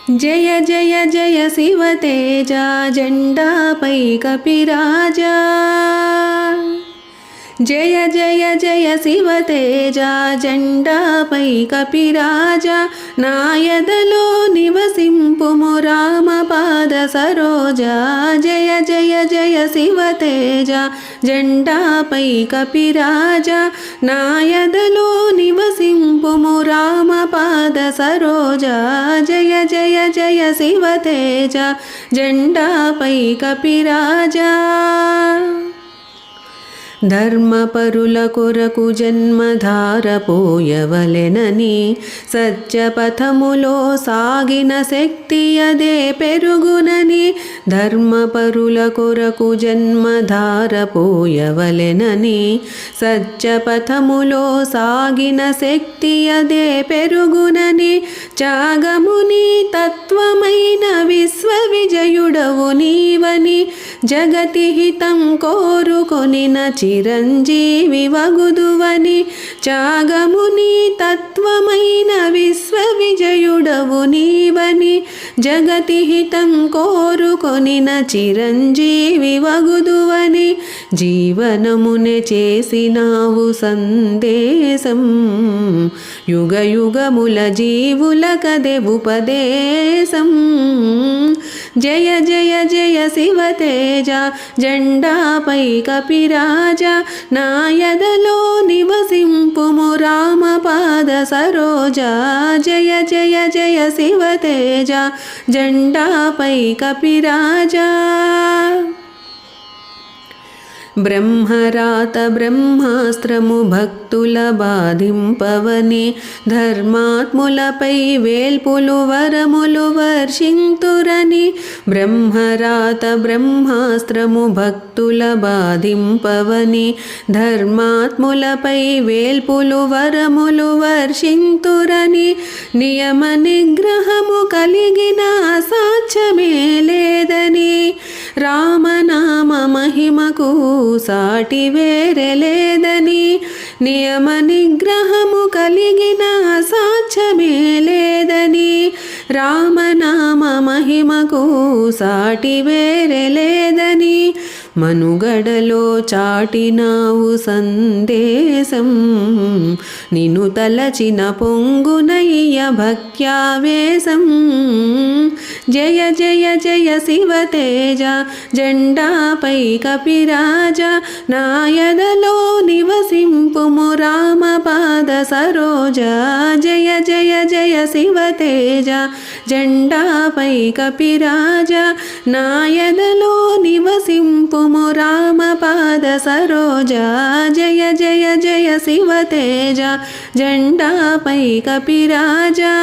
జయ జయ జయ శివ తేజ జెండాపై కపిరాజా జయ జయ జయ శివ తేజ జెండాపై కపిరాజా నాయదలో నివసింపుము రామపాద సరోజా జయ జయ జయ శివ తేజ జెండాపై కపిరాజా నాయదలో నివసింపుము రామపాద సరోజా జయ జయ జయ శివ తేజ జెండాపై కపిరాజా ధర్మపరుల కొరకు జన్మధార పోయవలెనని సత్యపథములో సాగిన శక్తి అదే పెరుగునని ధర్మపరుల కొరకు జన్మధార పోయవలెనని సత్యపథములో సాగిన శక్తి అదే పెరుగునని త్యాగముని తత్వమైన విశ్వవిజయుడవు నీవని జగతి హితం కోరుకొనిన చిరంజీవి వగుదువని త్యాగముని తత్వమైన విశ్వవిజయుడవు నీవని జగతి హితం కోరుకొనిన చిరంజీవి వగుదువని జీవనమునే చేసినావు సందేశం యుగ యుగముల జీవుల కదే ఉపదేశం జయ జయ జయ శివ తేజ జెండాపై కపిరాజా నాయదలో నివసింపుము రామపాద సరోజా జయ జయ జయ శివ తేజ జెండాపై కపిరాజా బ్రహ్మరాత బ్రహ్మాస్త్రము భక్తుల బాధింపవని ధర్మాత్ములపై వేల్పులు వరములు వర్షింతురని బ్రహ్మరాత బ్రహ్మాస్త్రము భక్తుల బాధింపవని ధర్మాత్ములపై వేల్పులు వరములు వర్షింతురని నియమ నిగ్రహము కలిగిన అసాధ్యమే లేదని రామనామ మహిమకు సాటి వేరే లేదని నియమ నిగ్రహము కలిగిన అసాధ్యమే లేదని రామనామ మహిమకు సాటి వేరే లేదని మనుగడలో చాటినావు సందేశం నిన్ను తలచిన పొంగునయ్య భక్త్యావేశం జయ జయ జయ శివ తేజ జెండాపై కపిరాజా నాయదలో నివసింపుము రామపాద సరోజా జయ జయ జయ శివ తేజ జెండాపై కపిరాజా నాయదలో నివసింపుము రామపాద సరోజా జయ జయ జయ శివ తేజ జెండాపై కపిరాజా